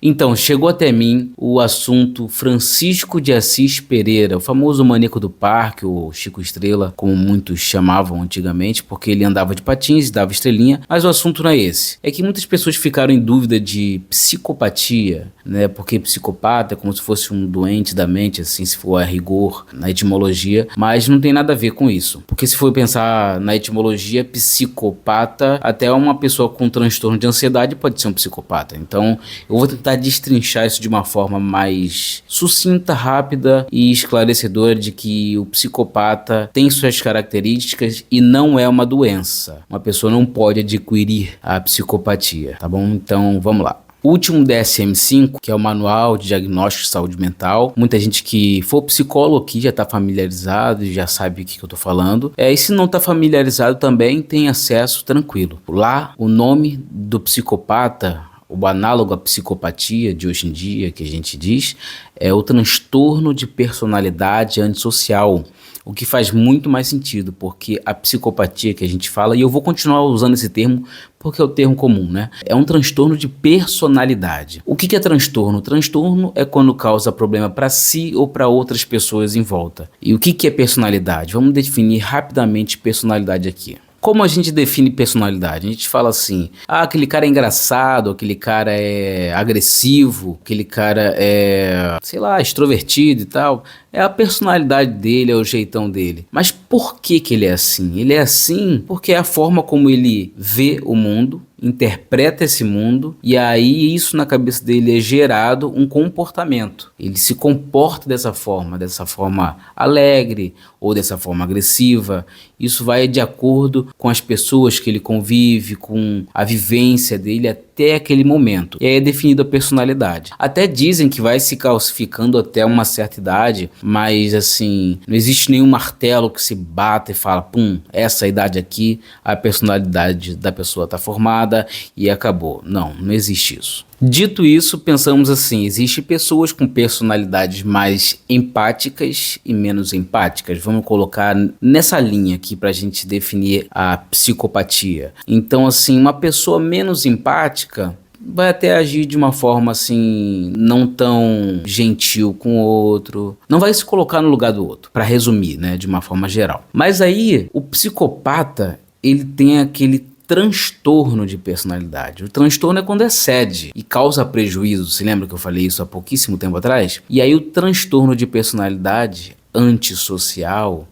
Então, chegou até mim o assunto Francisco de Assis Pereira, o famoso maníaco do parque, o Chico Estrela, como muitos chamavam antigamente, porque ele andava de patins e dava estrelinha, mas o assunto não é esse. É que muitas pessoas ficaram em dúvida de psicopatia, né? Porque psicopata é como se fosse um doente da mente, assim, se for a rigor na etimologia, mas não tem nada a ver com isso. Porque se for pensar na etimologia, psicopata, até uma pessoa com transtorno de ansiedade pode ser um psicopata. Então, eu vou tentar destrinchar isso de uma forma mais sucinta, rápida e esclarecedora de que o psicopata tem suas características e não é uma doença. Uma pessoa não pode adquirir a psicopatia, tá bom? Então, vamos lá. O último DSM-5, que é o Manual de Diagnóstico de Saúde Mental, muita gente que for psicólogo aqui já está familiarizado e já sabe o que eu estou falando. E se não está familiarizado também, tem acesso tranquilo. Lá, o nome do psicopata, o análogo à psicopatia de hoje em dia, que a gente diz, é o transtorno de personalidade antissocial. O que faz muito mais sentido, porque a psicopatia que a gente fala, e eu vou continuar usando esse termo porque é o termo comum, né? É um transtorno de personalidade. O que é transtorno? Transtorno é quando causa problema para si ou para outras pessoas em volta. E o que é personalidade? Vamos definir rapidamente personalidade aqui. Como a gente define personalidade? A gente fala assim, aquele cara é engraçado, aquele cara é agressivo, aquele cara é, sei lá, extrovertido e tal. É a personalidade dele, é o jeitão dele. Mas por que ele é assim? Ele é assim porque é a forma como ele vê o mundo, interpreta esse mundo, e aí isso na cabeça dele é gerado um comportamento. Ele se comporta dessa forma alegre ou dessa forma agressiva. Isso vai de acordo com as pessoas que ele convive, com a vivência dele até aquele momento. E aí é definida a personalidade. Até dizem que vai se calcificando até uma certa idade, mas assim, não existe nenhum martelo que se bata e fala, pum, essa idade aqui, a personalidade da pessoa está formada e acabou. Não existe isso. Dito isso, pensamos assim, existem pessoas com personalidades mais empáticas e menos empáticas. Vamos colocar nessa linha aqui para a gente definir a psicopatia. Então assim, uma pessoa menos empática vai até agir de uma forma assim, não tão gentil com o outro, não vai se colocar no lugar do outro, para resumir, né, de uma forma geral. Mas aí, o psicopata, ele tem aquele transtorno de personalidade. O transtorno é quando excede e causa prejuízo. Você lembra que eu falei isso há pouquíssimo tempo atrás? E aí o transtorno de personalidade antissocial,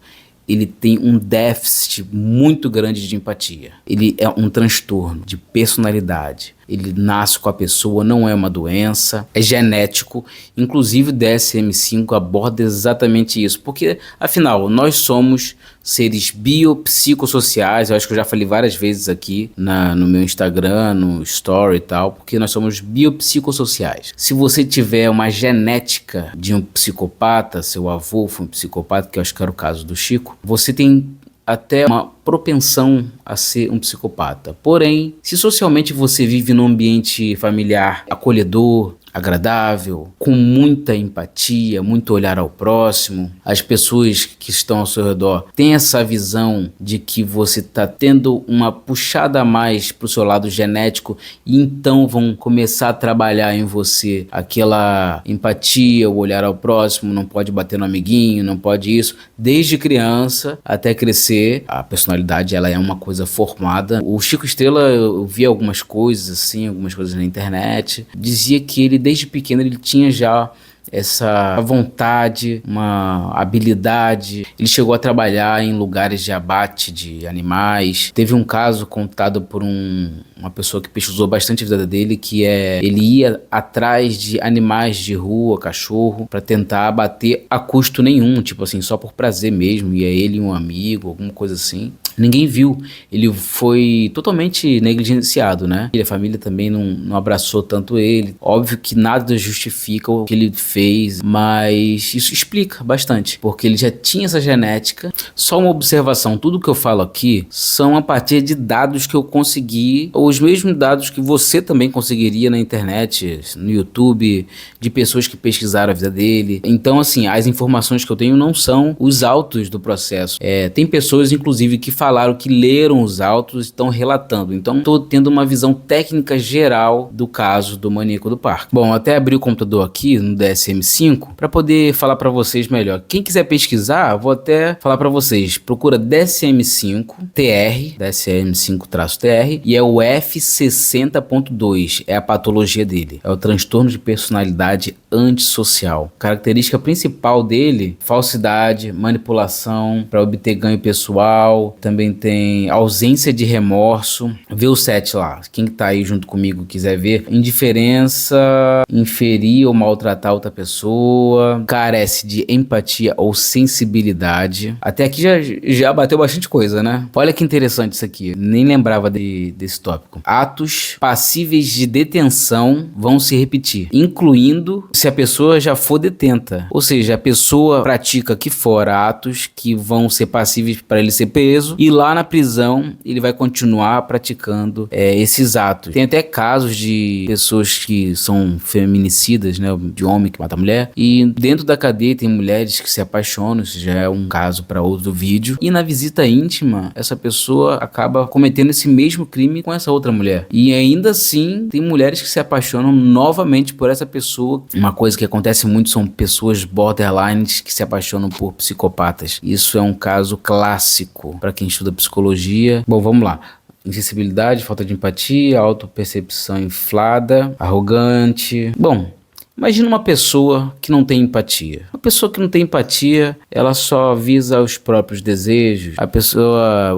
ele tem um déficit muito grande de empatia. Ele é um transtorno de personalidade. Ele nasce com a pessoa, não é uma doença, é genético. Inclusive o DSM-5 aborda exatamente isso, porque afinal nós somos seres biopsicossociais. Eu acho que eu já falei várias vezes aqui no meu Instagram, no Story e tal, porque nós somos biopsicossociais. Se você tiver uma genética de um psicopata, seu avô foi um psicopata, que eu acho que era o caso do Chico, você tem até uma propensão a ser um psicopata. Porém, se socialmente você vive num ambiente familiar acolhedor, agradável, com muita empatia, muito olhar ao próximo, as pessoas que estão ao seu redor têm essa visão de que você está tendo uma puxada a mais para o seu lado genético e então vão começar a trabalhar em você aquela empatia, o olhar ao próximo, não pode bater no amiguinho, não pode isso, desde criança até crescer. A personalidade, ela é uma coisa formada. O Chico Estrela, eu vi algumas coisas assim, algumas coisas na internet, dizia que ele desde pequeno ele tinha já essa vontade, uma habilidade. Ele chegou a trabalhar em lugares de abate de animais. Teve um caso contado por uma pessoa que pesquisou bastante a vida dele, que ele ia atrás de animais de rua, cachorro, para tentar abater a custo nenhum, tipo assim, só por prazer mesmo. Ia ele e um amigo, alguma coisa assim. Ninguém viu, ele foi totalmente negligenciado, né? E a família também não abraçou tanto ele. Óbvio que nada justifica o que ele fez, mas isso explica bastante, porque ele já tinha essa genética. Só uma observação, tudo que eu falo aqui são a partir de dados que eu consegui, ou os mesmos dados que você também conseguiria na internet, no YouTube, de pessoas que pesquisaram a vida dele. Então assim, as informações que eu tenho não são os autos do processo. Tem pessoas inclusive que falaram que leram os autos e estão relatando. Então estou tendo uma visão técnica geral do caso do maníaco do parque. Bom, até abri o computador aqui no DSM-5 para poder falar para vocês melhor. Quem quiser pesquisar, vou até falar para vocês. Procura DSM-5-TR, DSM-5-TR, e é o F60.2, é a patologia dele. É o transtorno de personalidade antissocial. A característica principal dele, falsidade, manipulação para obter ganho pessoal, também tem ausência de remorso. Vê o 7 lá, quem tá aí junto comigo quiser ver. Indiferença, inferir ou maltratar outra pessoa, carece de empatia ou sensibilidade. Até aqui já bateu bastante coisa, né? Olha que interessante isso aqui, nem lembrava desse tópico. Atos passíveis de detenção vão se repetir, incluindo se a pessoa já for detenta. Ou seja, a pessoa pratica aqui fora atos que vão ser passíveis para ele ser preso, e lá na prisão ele vai continuar praticando esses atos. Tem até casos de pessoas que são feminicidas, né, de homem que mata mulher, e dentro da cadeia tem mulheres que se apaixonam. Isso já é um caso para outro vídeo, e na visita íntima essa pessoa acaba cometendo esse mesmo crime com essa outra mulher, e ainda assim tem mulheres que se apaixonam novamente por essa pessoa. Uma coisa que acontece muito são pessoas borderlines que se apaixonam por psicopatas. Isso é um caso clássico para quem estuda psicologia. Bom, vamos lá. Insensibilidade, falta de empatia, autopercepção inflada, arrogante. Bom, imagina uma pessoa que não tem empatia. Uma pessoa que não tem empatia, ela só visa os próprios desejos.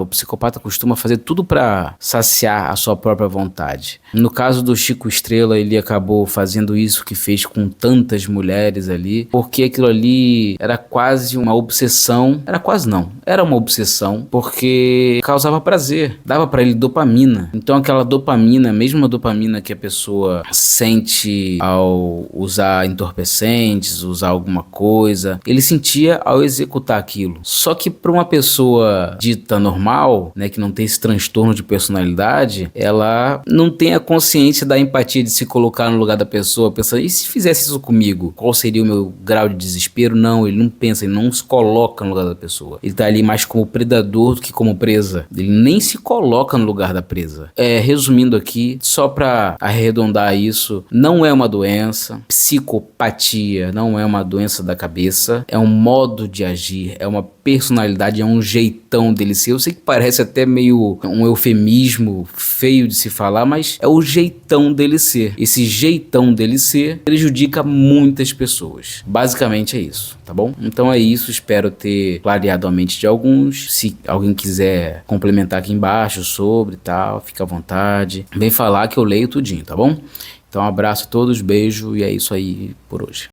O psicopata costuma fazer tudo para saciar a sua própria vontade. No caso do Chico Estrela, ele acabou fazendo isso que fez com tantas mulheres ali, porque aquilo ali era quase uma obsessão. Era quase não, era uma obsessão, porque causava prazer, dava para ele dopamina. Então aquela dopamina, mesmo a dopamina que a pessoa sente ao usar entorpecentes, usar alguma coisa, ele sentia ao executar aquilo. Só que para uma pessoa dita normal, né, que não tem esse transtorno de personalidade, ela não tem a consciência da empatia de se colocar no lugar da pessoa, pensando, e se fizesse isso comigo? Qual seria o meu grau de desespero? Não, ele não pensa, ele não se coloca no lugar da pessoa. Ele tá ali mais como predador do que como presa. Ele nem se coloca no lugar da presa. Resumindo aqui, só para arredondar isso, não é uma doença. Psicopatia não é uma doença da cabeça, é um modo de agir, é uma personalidade, é um jeitão dele ser. Eu sei que parece até meio um eufemismo feio de se falar, mas é o jeitão dele ser. Esse jeitão dele ser prejudica muitas pessoas. Basicamente é isso, tá bom? Então é isso, espero ter clareado a mente de alguns. Se alguém quiser complementar aqui embaixo sobre e tal, fica à vontade. Vem falar que eu leio tudinho, tá bom? Então um abraço a todos, beijo, e é isso aí por hoje.